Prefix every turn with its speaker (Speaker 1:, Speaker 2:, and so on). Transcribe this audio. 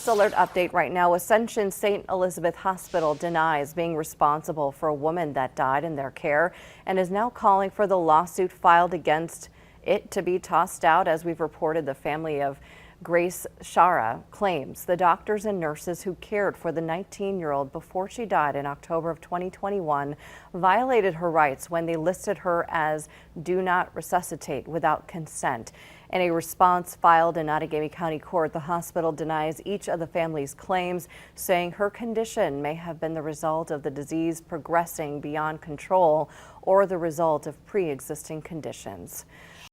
Speaker 1: First alert update right now. Ascension St. Elizabeth Hospital denies being responsible for a woman that died in their care and is now calling for the lawsuit filed against it to be tossed out. As we've reported, the family of Grace Schara claims the doctors and nurses who cared for the 19-year-old before she died in October of 2021 violated her rights when they listed her as do not resuscitate without consent. In a response filed in Outagamie County Court, the hospital denies each of the family's claims, saying her condition may have been the result of the disease progressing beyond control or the result of pre-existing conditions.